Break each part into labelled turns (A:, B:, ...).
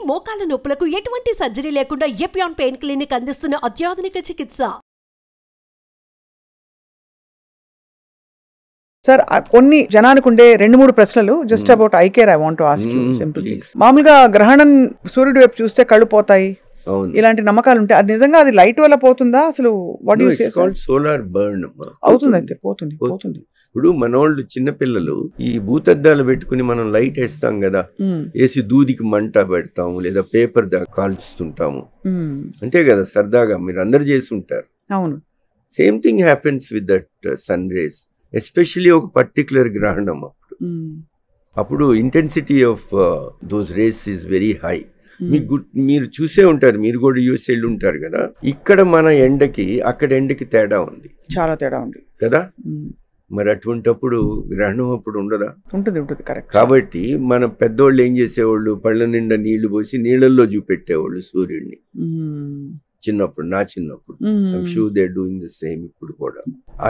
A: మోకాల నొప్పులకు ఎటువంటి సర్జరీ లేకుండా ఎపియాన్ పెయిన్ క్లినిక్ అందిస్తున్న అత్యాధునిక చికిత్స.
B: సార్ కొన్ని జనానికి ఉండే 2-3 ప్రశ్నలు just about I care I want to ask you simple. మామూలుగా గ్రహణం సూర్యుడి వైపు చూస్తే కళ్ళు పోతాయి, ఇలాంటి నమ్మకాలు ఉంటాయి. అది నిజంగా అది లైట్ వల్ల పోతుందా అసలు? What you say?
C: Solar burn
B: అవుతుంది. అయితే పోతుంది.
C: ఇప్పుడు మనోళ్ళు చిన్నపిల్లలు ఈ భూతద్దాలు పెట్టుకుని మనం లైట్ వేస్తాం కదా, వేసి దూదికి మంట పెడతాము లేదా పేపర్ కాల్చుతుంటాము, అంతే కదా సరదాగా మీరు అందరు చేసి ఉంటారు.
B: అవును.
C: Same thing happens with that sun rays, especially ఒక పర్టిక్యులర్ గ్రహణం అప్పుడు intensity of those rays is very high. మీరు చూసే ఉంటారు, మీరు కూడా యూఎస్ వెళ్ళి ఉంటారు కదా, ఇక్కడ మన ఎండకి అక్కడ ఎండకి తేడా ఉంది,
B: చాలా తేడా ఉంది కదా.
C: మరి అటువంటిప్పుడు గ్రహణం అప్పుడు ఉండదా?
B: ఉంటుంది. కరెక్ట్.
C: కాబట్టి మన పెద్దోళ్ళు ఏం చేసేవాళ్ళు, పళ్ళ నిండా నీళ్లు పోసి నీళ్ళల్లో చూపెట్టేవాళ్ళు సూర్యుడిని చిన్నప్పుడు, నా చిన్నప్పుడు. I'm sure they are doing the same ఇప్పుడు కూడా.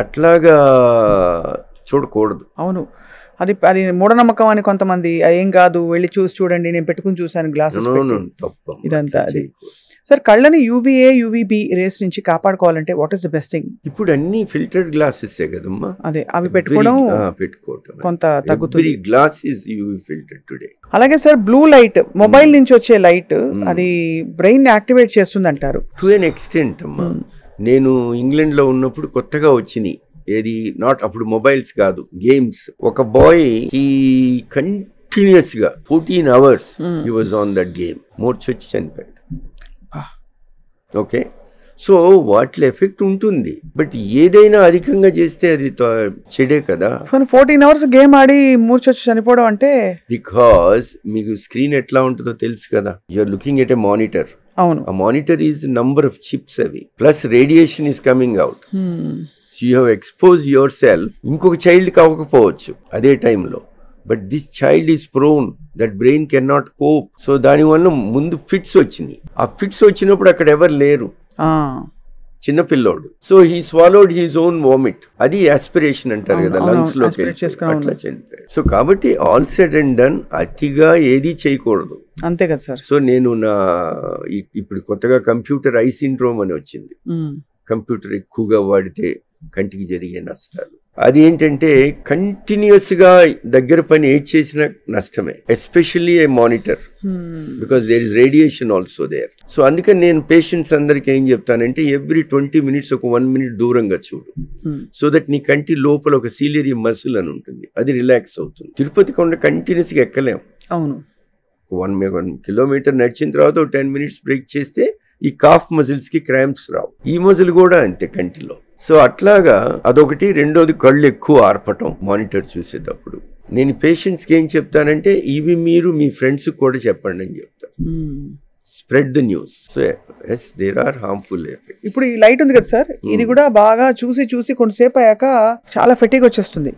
C: అట్లాగా చూడకూడదు.
B: అవును, అది మూఢనమ్మకం అని కొంతమంది, ఏం కాదు వెళ్ళి చూడండి, నేను పెట్టుకుని చూసాను గ్లాసెస్, ఇదంతా అది. సార్ కళ్ళని యూవీఏ యూవీబీ రేస్ నుంచి కాపాడుకోవాలంటే what is the best thing?
C: ఇప్పుడు అన్ని ఫిల్టర్డ్ గ్లాసెస్ కదమ్మా,
B: అదే అవి పెట్టుకోవడం కొంత తగ్గుతుంది.
C: Glass is UV filtered today.
B: అలాగే సార్ బ్లూ లైట్, మొబైల్ నుంచి వచ్చే లైట్, అది బ్రెయిన్ యాక్టివేట్ చేస్తుంది అంటారు.
C: టు ఎన్ ఎక్స్టెంట్ అమ్మా. నేను ఇంగ్లాండ్ లో ఉన్నప్పుడు కొత్తగా వచ్చినాయి, ఏది నాట్ అప్పుడు మొబైల్స్ కాదు, గేమ్స్. ఒక బాయ్ హీ కంటిన్యూస్ గా 14 hours he was on that game, మూర్చొచ్చి చనిపోయాడు. ఓకే, సో వాటి ఎఫెక్ట్ ఉంటుంది, బట్ ఏదైనా అధికంగా చేస్తే అది చెడే కదా.
B: 14 hours గేమ్ ఆడి మూర్చొచ్చి చనిపోవడం అంటే,
C: బికాస్ మీకు స్క్రీన్ ఎట్లా ఉంటుందో తెలుసు కదా, you're looking at a monitor.
B: అవును,
C: ఆ monitor is number of chips అవి, plus radiation is coming out. So you have exposed yourself. ఇంకొక చైల్డ్కి అవ్వకపోవచ్చు అదే టైంలో, but this child is prone, that brain cannot cope. So దానివల్ల ముందు ఫిట్స్ వచ్చినాయి. ఆ ఫిట్స్ వచ్చినప్పుడు అక్కడ ఎవరు లేరు, చిన్నపిల్లోడు. So he swallowed his own vomit, అది ఆస్పిరేషన్ అంటారు కదా, లంగ్స్ లోకి అట్లా చనిపోయాడు. సో కాబట్టి ఆల్ సెడ్ అండ్ డన్ అతిగా ఏది చేయకూడదు,
B: అంతే కదా సార్.
C: సో నేను ఇప్పుడు కొత్తగా కంప్యూటర్ ఐ సిండ్రోమ్ అని వచ్చింది. కంప్యూటర్ ఎక్కువగా వాడితే కంటికి జరిగే నష్టాలు, అది ఏంటంటే కంటిన్యూస్ గా దగ్గర పని ఏది చేసిన నష్టమే, especially a monitor, because there is radiation also there. So అందుకని నేను పేషెంట్స్ అందరికి ఏం చెప్తానంటే, ఎవ్రీ 20 minutes ఒక 1 minute దూరంగా చూడు, సో దట్ నీ కంటి లోపల ఒక సీలియరీ మసిల్ అని ఉంటుంది, అది రిలాక్స్ అవుతుంది. తిరుపతి కొండ కంటిన్యూస్ గా ఎక్కలేం.
B: అవును,
C: 1 kilometer నడిచిన తర్వాత 10 minutes బ్రేక్ చేస్తే ఈ కాఫ్ మజిల్స్ కి క్రాంప్స్ రావు. ఈ మజిల్ కూడా అంతే కంటిలో. సో అట్లాగా అదొకటి. రెండోది కళ్ళు ఎక్కువ ఆర్పటం మానిటర్ చూసేటప్పుడు. నేను పేషెంట్స్కి ఏం చెప్తానంటే, ఇవి మీరు మీ ఫ్రెండ్స్ కూడా చెప్పండి అని చెప్తాను. Spread the news. So yes, there are harmful effects.
B: ఇప్పుడు ఈ లైట్ ఉంది కదా సార్, ఇది కూడా బాగా చూసి కొంతసేపు అయ్యాక చాలా ఫెటిగ్ వస్తుంది.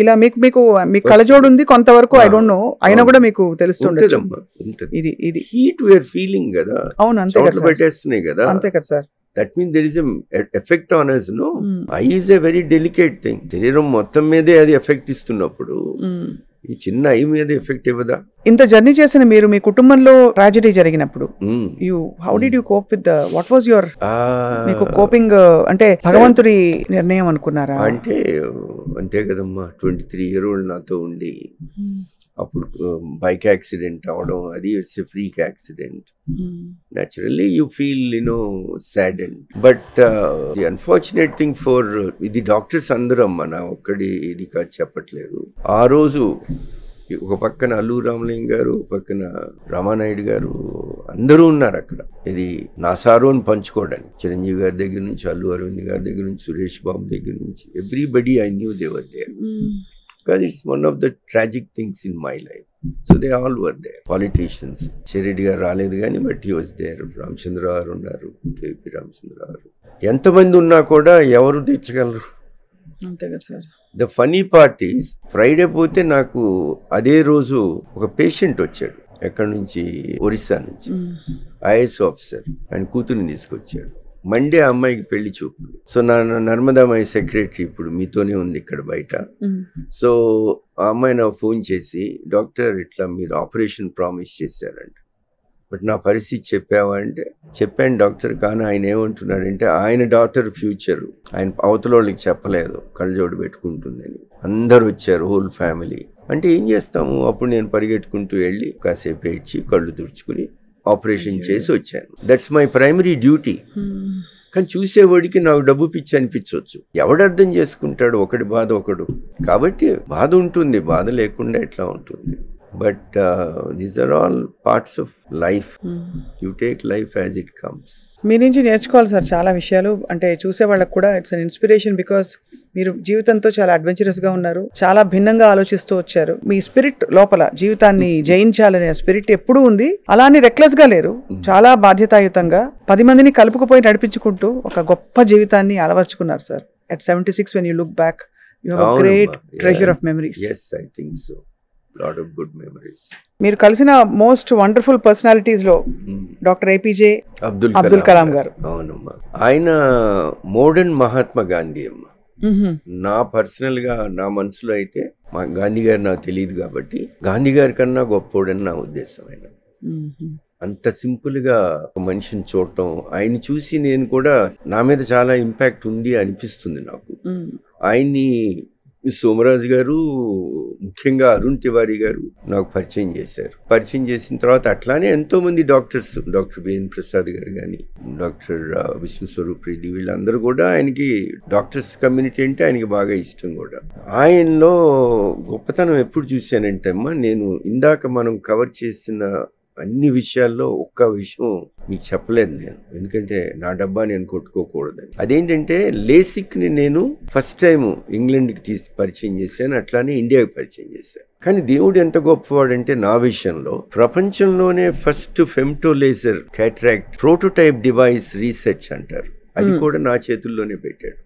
B: ఇలా మీకు కళ్ళజోడు ఉంది కొంతవరకు, ఐ డోంట్ నో, అయినా కూడా మీకు తెలుస్తుంది
C: ఇది హీట్ వేర్ ఫీలింగ్ కదా.
B: అవును, అంతే కదా,
C: పెట్టేస్తున్నాయి కదా,
B: అంతే కదా sir.
C: That means there is effect on us, no. Eye is a very delicate thing. శరీరం మొత్తం మీదే అది ఎఫెక్ట్ ఇస్తున్నప్పుడు ఈ చిన్న ఐ మీద ఎఫెక్ట్ ఇవ్వదా?
B: ఇంత జర్నీ చేసిన మీరు, మీ కుటుంబంలో ట్రాజెడీ జరిగినప్పుడు how did you cope with what was your మీకు కోపింగ్? అంటే భగవంతుడి నిర్ణయం అనుకున్నారా?
C: అంటే అంతే కదమ్మా, 23-year-old నాతో ఉండి అప్పుడు బైక్ యాక్సిడెంట్ అవడం, అది it's a freak accident. naturally you feel saddened, but the unfortunate thing for ఇది డాక్టర్స్ అందరూ అమ్మ, నా ఒక్కడి ఇది కాదు చెప్పట్లేదు. ఆ రోజు ఒక పక్కన అల్లు రామలింగ గారు, పక్కన రామానాయుడు గారు, అందరూ ఉన్నారు అక్కడ. ఇది నా సారోని పంచుకోవడానికి చిరంజీవి గారి దగ్గర నుంచి, అల్లు అరవింద్ గారి దగ్గర నుంచి, సురేష్ బాబు దగ్గర నుంచి, everybody I knew they were there. Because it's one of the tragic things in my life. So they all were there. Politicians. Chereddy garu రాలేదు కానీ, but he was there. Ramachandra గారు ఉన్నారు, కేపీ రామచంద్ర గారు. ఎంతమంది ఉన్నా కూడా ఎవరు తెచ్చగలరు?
B: అంతే కదా sir.
C: The funny part is, Friday పోతే నాకు అదే రోజు ఒక పేషెంట్ వచ్చాడు, ఎక్కడి నుంచి, ఒరిస్సా నుంచి, ఐఏఎస్ ఆఫీసర్. ఆయన కూతుర్ని తీసుకొచ్చాడు. మండే ఆ అమ్మాయికి పెళ్లి చూపులు. సో నా నర్మదామయ్య సెక్రటరీ ఇప్పుడు మీతోనే ఉంది ఇక్కడ బయట. సో ఆ అమ్మాయి నాకు ఫోన్ చేసి, డాక్టర్ ఇట్లా మీరు ఆపరేషన్ ప్రామిస్ చేశారంట, బట్ నా పరిస్థితి చెప్పావా అంటే, చెప్పాను డాక్టర్, కానీ ఆయన ఏమంటున్నాడంటే ఆయన డాక్టర్ ఫ్యూచర్ ఆయన అవతల వాళ్ళకి చెప్పలేదు, కళ్ళజోడు పెట్టుకుంటుందని. అందరు వచ్చారు, హోల్ ఫ్యామిలీ. అంటే ఏం చేస్తాము, అప్పుడు నేను పరిగెట్టుకుంటూ వెళ్ళి కాసేపు ఏడ్చి కళ్ళు తుడుచుకుని ఆపరేషన్ చేసి వచ్చాను. That's my primary duty. కానీ చూసేవాడికి నాకు డబ్బు పిచ్చి అనిపించవచ్చు. ఎవడు అర్థం చేసుకుంటాడు, ఒకటి బాధ ఒకడు. కాబట్టి బాధ ఉంటుంది, బాధ లేకుండా ఎట్లా ఉంటుంది. But these are all parts of life. You take life as it comes.
B: మీ నుంచి నేర్చుకోవాలి సార్ చాలా విషయాలు. అంటే చూసే వాళ్ళకి కూడా ఇట్స్ అన్ ఇన్స్పిరేషన్, బికాస్ మీరు జీవితంతో చాలా అడ్వెంచరస్ గా ఉన్నారు, చాలా భిన్నంగా ఆలోచిస్తూ వచ్చారు. మీ స్పిరిట్ లోపల జీవితాన్ని జయించాలనే స్పిరిట్ ఎప్పుడూ ఉంది. అలానే రెక్లెస్ గా లేరు, చాలా బాధ్యతాయుతంగా 10 మందిని కలుపుకుపోయి నడిపించుకుంటూ ఒక గొప్ప జీవితాన్ని అలవర్చుకున్నారు sir. At 76 when you look back, you have a great treasure of memories.
C: Yes, I think so. Lot of good memories.
B: మీరు కలిసిన మోస్ట్ వండర్ఫుల్ పర్సనాలిటీస్ లో డాక్టర్ ఏపీజే అబ్దుల్ కలాం గారు.
C: అవునమ్మా, ఆయన మోడర్న్ మహాత్మా గాంధీ అమ్మ. నా పర్సనల్ గా నా మనసులో అయితే మా గాంధీ గారు నాకు తెలియదు కాబట్టి గాంధీ గారి కన్నా గొప్పోడని నా ఉద్దేశం. ఆయన అంత సింపుల్ గా ఒక మనిషిని చూడటం, ఆయన చూసి నేను కూడా నా మీద చాలా ఇంపాక్ట్ ఉంది అనిపిస్తుంది నాకు. ఆయన్ని సోమరాజు గారు, ముఖ్యంగా అరుణ్ తివారీ గారు నాకు పరిచయం చేశారు. పరిచయం చేసిన తర్వాత అట్లానే ఎంతో మంది డాక్టర్స్, డాక్టర్ బిఎన్ ప్రసాద్ గారు కానీ, డాక్టర్ విష్ణు స్వరూప్ రెడ్డి, వీళ్ళందరూ కూడా ఆయనకి డాక్టర్స్ కమ్యూనిటీ అంటే ఆయనకి బాగా ఇష్టం కూడా. ఆయనలో గొప్పతనం ఎప్పుడు చూశానంటే అమ్మా, నేను ఇందాక మనం కవర్ చేసిన అన్ని విషయాల్లో ఒక్క విషయం మీకు చెప్పలేదు నేను, ఎందుకంటే నా డబ్బా నేను కొట్టుకోకూడదని. అదేంటంటే లేసిక్ని నేను ఫస్ట్ టైం ఇంగ్లాండ్కి తీసి పరిచయం చేశాను, అట్లానే ఇండియాకి పరిచయం చేశాను. కానీ దేవుడు ఎంత గొప్పవాడంటే నా విషయంలో ప్రపంచంలోనే first femto laser cataract prototype device research అంటారు, అది కూడా నా చేతుల్లోనే పెట్టాడు.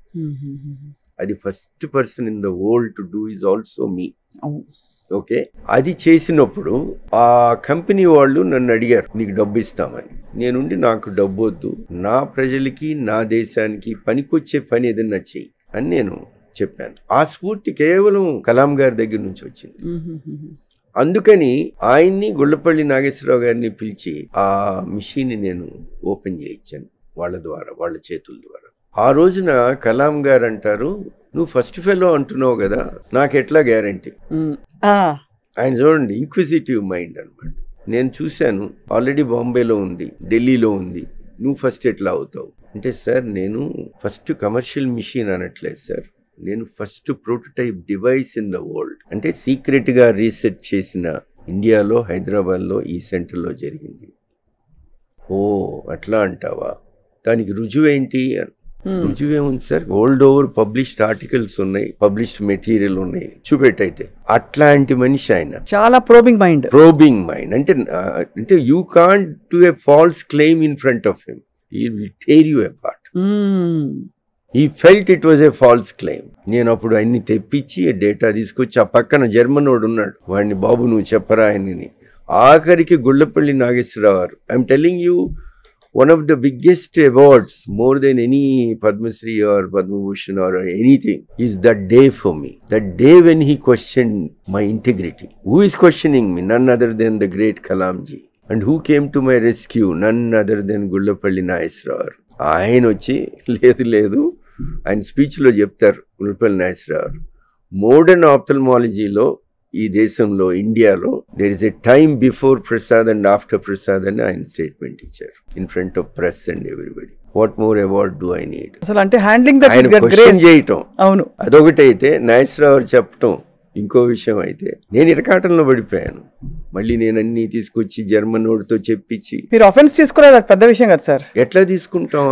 C: అది first person in the world to do is also me. Okay, అది చేసినప్పుడు ఆ కంపెనీ వాళ్ళు నన్ను అడిగారు, నీకు డబ్బు ఇస్తామని. నేనుండి నాకు డబ్బు వద్దు, నా ప్రజలకి నా దేశానికి పనికొచ్చే పని ఏదన్నా చెయ్యి అని నేను చెప్పాను. ఆ స్ఫూర్తి కేవలం కలాం గారి దగ్గర నుంచి వచ్చింది. అందుకని ఆయన్ని, గుళ్ళపల్లి నాగేశ్వరరావు గారిని పిలిచి ఆ మిషన్ నేను ఓపెన్ చేయించాను వాళ్ళ ద్వారా, వాళ్ళ చేతుల ద్వారా. ఆ రోజున కలాం గారు అంటారు, నువ్వు ఫస్ట్ ఫెలో అంటున్నావు కదా, నాకెట్లా గ్యారంటీ. ఆయన చూడండి, ఇంక్విజిటివ్ మైండ్ అనమాట. నేను చూశాను, ఆల్రెడీ బాంబేలో ఉంది, ఢిల్లీలో ఉంది, నువ్వు ఫస్ట్ ఎట్లా అవుతావు అంటే, సార్ నేను ఫస్ట్ కమర్షియల్ మిషన్ అనట్లేదు సార్, నేను first prototype device in the world. అంటే సీక్రెట్గా రీసెర్చ్ చేసిన ఇండియాలో, హైదరాబాద్లో ఈ సెంటర్లో జరిగింది. ఓ అట్లా అంటావా, దానికి రుజువేంటి అని. రుజువేముంది sir, world over published articles ఉన్నాయి, పబ్లిష్డ్ మెటీరియల్ ఉన్నాయి, చూపెట్టయితే. అట్లాంటి మనిషి ఆయన, చాలా ప్రోబింగ్ మైండ్. అంటే you can't do a false claim in front of him, he will tear you apart. He felt it was a false claim. నేను అప్పుడు అన్ని తెప్పించి డేటా తీసుకొచ్చి, ఆ పక్కన జర్మన్ వాడు ఉన్నాడు, వాడిని బాబు నువ్వు చెప్పరా అని. ఆఖరికి గుళ్ళపల్లి నాగేశ్వరరావు గారు, I'm telling you, one of the biggest awards, more than any Padma Shri or Padma Bhushan or anything, is that day for me. That day when he questioned my integrity. Who is questioning me? None other than the great Kalamji. And who came to my rescue? None other than Gullapalli Nageswarar. ఆయన వచ్చి లేదు ఆయన స్పీచ్లో చెప్తారు, Gullapalli Nageswararao, modern ఆప్థల్మాలజీలో ఈ దేశంలో, ఇండియాలో, there is a time before Prasad and after Prasad అని ఆయన స్టేట్మెంట్ ఇచ్చారు in front of press and everybody. What more award do I need? అసలు అంటే హ్యాండ్లింగ్ దట్, ఆయన క్వశ్చన్ చేయటం, అవును, అదొకటైతే. నాగేశ్వరరావు చెప్పటం ఇంకో విషయం అయితే. నేను ఇరకాటంలో పడిపోయాను, మళ్ళీ నేను అన్ని తీసుకొచ్చి జర్మన్ వాడితో చెప్పించి. మీరు ఆఫెన్స్ తీసుకోలేదు, అది పెద్ద విషయం కదా సార్. ఎట్లా తీసుకుంటాం,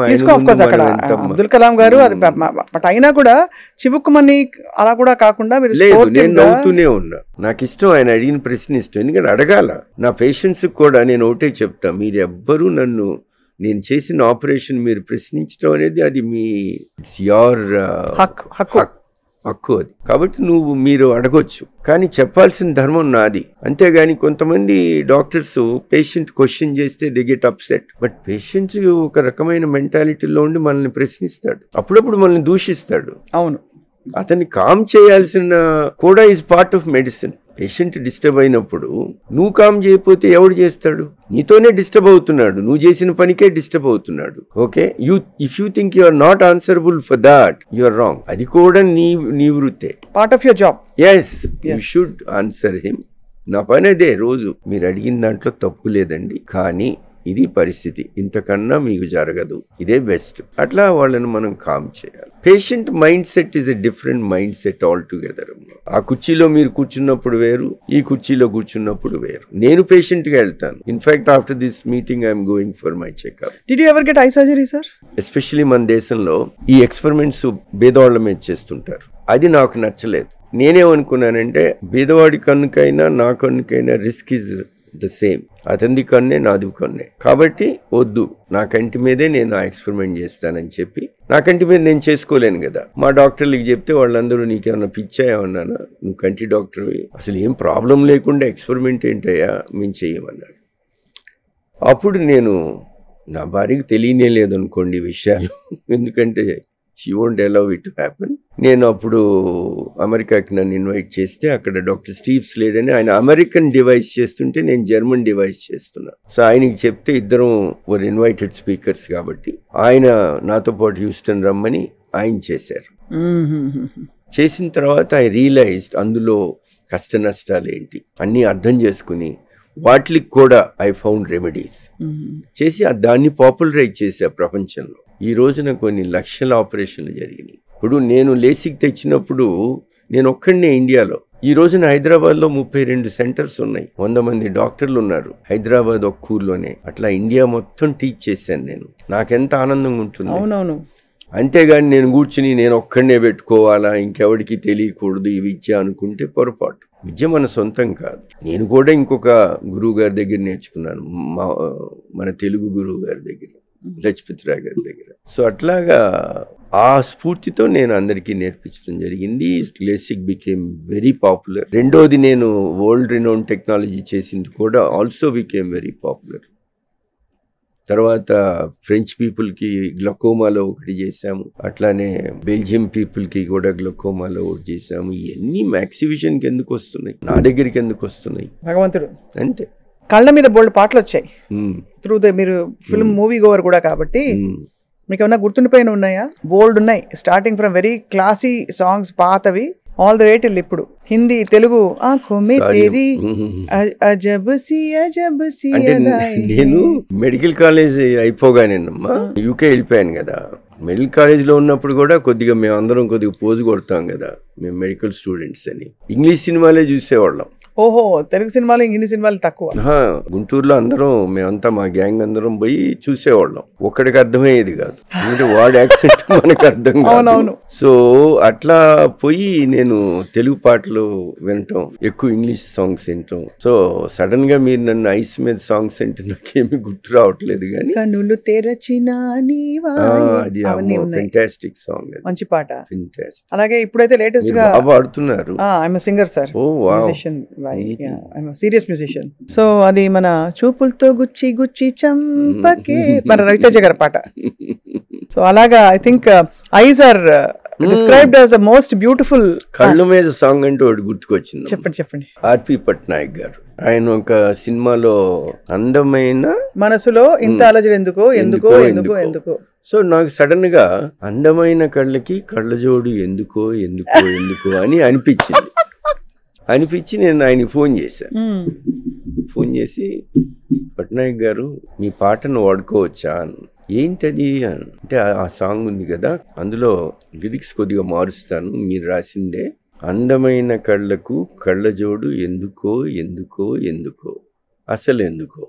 C: అబ్దుల్ కలాం గారు. బట్ అయినా కూడా చివుక్కుమని అలా కూడా కాకుండా లేదు, నేను నవ్వుతూనే ఉన్నా. నాకు ఇష్టం, ఆయన అడిగిన ప్రశ్న ఇష్టం, ఎందుకంటే అడగాల. నా పేషెంట్స్ కూడా నేను ఒకటే చెప్తా, మీరు ఎవ్వరూ నన్ను, నేను చేసిన ఆపరేషన్ మీరు ప్రశ్నించడం అనేది అది మీ ఇట్స్ యువర్ హక్. హక్కు అది. కాబట్టి మీరు అడగొచ్చు, కానీ చెప్పాల్సిన ధర్మం నాది. అంతేగాని కొంతమంది డాక్టర్స్ పేషెంట్ క్వశ్చన్ చేస్తే they get upset. But patient ఒక రకమైన మెంటాలిటీలో ఉండి మనల్ని ప్రశ్నిస్తాడు, అప్పుడప్పుడు మనల్ని దూషిస్తాడు.
B: అవును,
C: అతన్ని కామ్ చేయాల్సిన కూడా is part of medicine. Patient disturb అయినప్పుడు నువ్వు కామ్ చేయకపోతే ఎవడు చేస్తాడు? నీతోనే డిస్టర్బ్ అవుతున్నాడు, నువ్వు చేసిన పనికే డిస్టర్బ్ అవుతున్నాడు. Okay, if you think you are not answerable for that, you are wrong. అది కూడా నీ వృత్తే,
B: part of your job.
C: Yes, you should answer him. నా పని అదే. రోజు మీరు అడిగిన దాంట్లో తప్పు లేదండి, కానీ ఇది పరిస్థితి, ఇంతకన్నా మీకు జరగదు, ఇదే బెస్ట్. అట్లా వాళ్ళని మనం కామ్ చేయాలి. Patient mind set is a different mind set all together. ఆ కుర్చీలో మీరు కూర్చున్నప్పుడు వేరు, ఈ కుర్చీలో కూర్చున్నప్పుడు వేరు. నేను పేషెంట్గా వెళ్తాను. In fact after this meeting I'm going for my checkup.
B: Did you ever get I surgery sir?
C: Especially మన దేశంలో ఈ ఎక్స్పెరిమెంట్స్ బేదవాళ్ళ మీద చేస్తుంటారు, అది నాకు నచ్చలేదు. నేనేమనుకున్నానంటే బీదవాడి కన్నుకైనా నా కన్నుకైనా రిస్క్ ఈజ్ ద సేమ్. అతనిది కన్నే నాది కన్నే, కాబట్టి వద్దు, నా కంటి మీదే నేను ఆ ఎక్స్పెరిమెంట్ చేస్తానని చెప్పి, నా కంటి మీద నేను చేసుకోలేను కదా. మా డాక్టర్లకి చెప్తే వాళ్ళందరూ నీకేమన్నా పిచ్చా ఏమన్నానా, నువ్వు కంటి డాక్టర్వి, అసలు ఏం ప్రాబ్లం లేకుండా ఎక్స్పెరిమెంట్ ఏంటయ్యా, మేము చెయ్యమన్నాడు. అప్పుడు నేను, నా భార్యకి తెలియనే లేదనుకోండి విషయాలు, ఎందుకంటే she won't allow it to happen. నేను అప్పుడు అమెరికాకి నన్ను ఇన్వైట్ చేస్తే అక్కడ డాక్టర్ స్టీవ్ స్లేడ్ అని ఆయన అమెరికన్ డివైస్ చేస్తుంటే నేను జర్మన్ డివైస్ చేస్తున్నా. సో ఆయనకి చెప్తే ఇద్దరం వర్ ఇన్వైటెడ్ స్పీకర్స్ కాబట్టి ఆయన నాతో పాటు హ్యూస్టన్ రమ్మని ఆయన చేశారు. చేసిన తర్వాత ఐ రియలైజ్డ్ అందులో కష్ట నష్టాలు ఏంటి అన్నీ అర్థం చేసుకుని వాటికి కూడా ఐ ఫౌండ్ రెమెడీస్ చేసి దాన్ని పాపులరైజ్ చేసా ప్రపంచంలో. ఈ రోజున కొన్ని లక్షల ఆపరేషన్లు జరిగినాయి. ఇప్పుడు నేను లేసిక్ తెచ్చినప్పుడు నేను ఒక్కడినే ఇండియాలో. ఈ రోజున హైదరాబాద్లో 32 సెంటర్స్ ఉన్నాయి, 100 మంది డాక్టర్లు ఉన్నారు హైదరాబాద్ ఒక్క ఊర్లోనే. అట్లా ఇండియా మొత్తం టీచ్ చేశాను నేను. నాకెంత ఆనందంగా ఉంటుంది.
B: అవునవును.
C: అంతేగాని నేను కూర్చుని నేను ఒక్కడనే పెట్టుకోవాలా, ఇంకెవరికి తెలియకూడదు ఈ విద్య అనుకుంటే పొరపాటు. విద్య మన సొంతం కాదు. నేను కూడా ఇంకొక గురువు గారి దగ్గర నేర్చుకున్నాను, మన తెలుగు గురువు గారి దగ్గర, లక్ష్మీరావు గారి దగ్గర. సో అట్లాగా ఆ స్ఫూర్తితో నేను అందరికీ నేర్పించడం జరిగింది. LASIK became very popular. రెండోది నేను వరల్డ్ రినౌన్ టెక్నాలజీ చేసింది కూడా ఆల్సో బికేమ్ వెరీ పాపులర్. తర్వాత ఫ్రెంచ్ పీపుల్కి గ్లకోమాలో ఒకటి చేసాము, అట్లానే బెల్జియం పీపుల్కి కూడా గ్లకోమాలో ఒకటి చేసాము. ఇవన్నీ మ్యాక్సివిజన్కి ఎందుకు వస్తున్నాయి, నా దగ్గరికి ఎందుకు వస్తున్నాయి?
B: భగవంతుడు
C: అంతే.
B: కళ్ళ మీద బోల్డ్ పాటలు వచ్చాయి త్రూ ద, మీరు ఫిల్మ్ మూవీ గోవర్ కూడా కాబట్టి మీకు ఏమన్నా గుర్తుండిపోయిన ఉన్నాయా? బోల్డ్ ఉన్నాయి, starting from very classy songs పాతవి ఆల్ ద వే టిల్ ఇప్పుడు. హిందీ, తెలుగు.
C: నేను మెడికల్ కాలేజ్ అయిపోగానేనమ్మా యూకే వెళ్ళిపోయాను కదా. మెడికల్ కాలేజ్లో ఉన్నప్పుడు కూడా కొద్దిగా మేమందరం కొద్దిగా పోజు కొడతాం కదా, మేము మెడికల్ స్టూడెంట్స్ అని. ఇంగ్లీష్ సినిమాలే చూసేవాళ్ళం.
B: ఓహో, తెలుగు సినిమాలు హిందీ సినిమాలు తక్కువ.
C: గుంటూరులో అందరం మేమంతా మా గ్యాంగ్ అందరం పోయి చూసేవాళ్ళం. ఒక్కడికి అర్థమయ్యేది కాదు, అంటే వాడి యాక్సెంట్ మనకు అర్థం కాదు. సో అట్లా పోయి నేను తెలుగు పాటలు వినటం, ఎక్కువ ఇంగ్లీష్ సాంగ్స్ వినటం. సో సడన్ గా మీరు నన్ను ఐస్ మీద సాంగ్స్ అంటే నాకేమి గుర్తు రావట్లేదు, కానీ
B: కనులు తెరచిన
C: అది ఫెంటాస్టిక్ సాంగ్,
B: మంచి పాట.
C: ఫెంటాస్టిక్.
B: అలాగే ఇప్పుడైతే లేటెస్ట్ గా
C: పాడుతున్నారు.
B: I'm singer sir, serious musician. So అది మన చూపులతో గుచ్చి గుచ్చి చంపకే, మన రవితేజ గారి పాట. సో అలాగా I think eyes are described as the most beautiful.
C: కళ్ళు మీద సాంగ్ అంటే ఒకటి గుర్తుకొచ్చింది.
B: చెప్పండి.
C: ఆర్పి పట్నాయక్ గారు, ఆయన ఒక సినిమాలో అందమైన
B: మనసులో ఇంత అలజడి ఎందుకో ఎందుకో ఎందుకో ఎందుకో.
C: సో నాకు సడన్ గా అందమైన కళ్ళకి కళ్ళజోడు ఎందుకో ఎందుకో ఎందుకో అని అనిపించి నేను ఆయనకి ఫోన్ చేశాను. ఫోన్ చేసి, పట్నాయక్ గారు మీ పాటను వాడుకోవచ్చా అని. ఏంటది అంటే, ఆ సాంగ్ ఉంది కదా అందులో లిరిక్స్ కొద్దిగా మారుస్తాను, మీరు రాసిందే. అందమైన కళ్ళకు కళ్ళజోడు ఎందుకో ఎందుకో ఎందుకో అసలు ఎందుకో.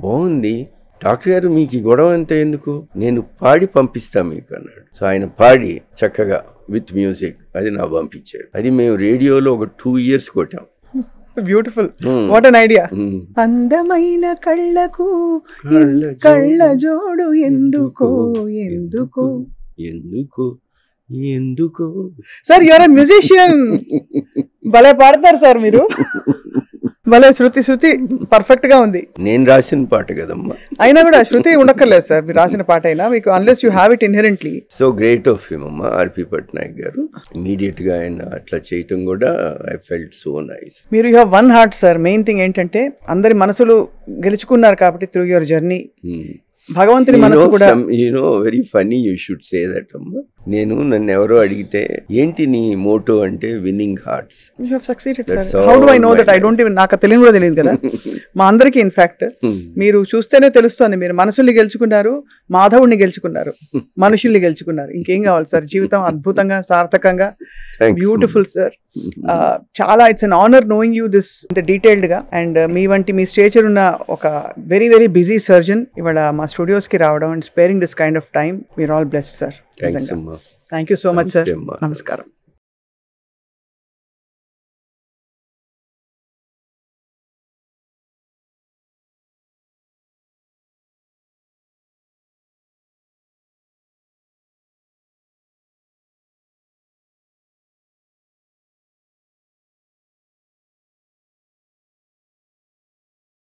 C: బాగుంది డాక్టర్ గారు, మీకు ఈ గొడవ అంతా ఎందుకు, నేను పాడి పంపిస్తా మీకు అన్నాడు. సో ఆయన పాడి చక్కగా విత్ మ్యూజిక్ అది నాకు పంపించాడు. అది మేము రేడియోలో ఒక 2 years కొట్టాం.
B: Beautiful, what an idea. అందమైన కళ్ళకు కళ్ళజోడు ఎందుకో ఎందుకో
C: ఎందుకో ఎందుకో
B: సార్ యువర్ ఎ మ్యూజిషియన్, భలే పాడతారు సార్ మీరు, భలే శృతి పర్ఫెక్ట్ గా ఉంది.
C: నేను రాసిన పాట కదమ్మా.
B: అయినా కూడా శృతి ఉండక్కర్లేదు సార్ మీరు రాసిన పాట అయినా, మీకు unless you have it inherently.
C: So great of him అమ్మా ఆర్పి పట్నాయక్ గారు. ఇమీడియట్ గా ఆయన అట్లా చేయటం కూడా ఐ ఫెల్ట్ సో నైస్.
B: మీరు you have one heart sir. Main thing ఏంటంటే అందరి మనసులు గెలుచుకున్నారు కాబట్టి త్రూ యువర్ జర్నీ. భగవంతుని మనసు కూడా
C: very funny you should say that అమ్మా. నన్ను ఎవరో అడిగితే ఏంటి నీ మోటో అంటే winning hearts.
B: You have succeeded sir. How do I know that? I don't even, నాకు తెలియదు కూడా తెలియదు కదా మా అందరికీ. ఇన్ఫాక్ట్ మీరు చూస్తేనే తెలుస్తోంది, మీరు మనసుల్ని గెలుచుకున్నారు, మాధవుడిని గెలుచుకున్నారు, మనుషుల్ని గెలుచుకున్నారు. ఇంకేం కావాలి సార్? జీవితం అద్భుతంగా సార్థకంగా బ్యూటిఫుల్ సార్. చాలా it's an honour knowing you this ఇంత డీటెయిల్డ్ గా. అండ్ మీ వంటి మీ స్టేచర్ ఉన్న ఒక వెరీ వెరీ బిజీ సర్జన్ ఇవాళ మా స్టూడియోస్ కి రావడం and sparing this kind of time, we are all blessed sir. Thank you so much sir. నమస్కారం.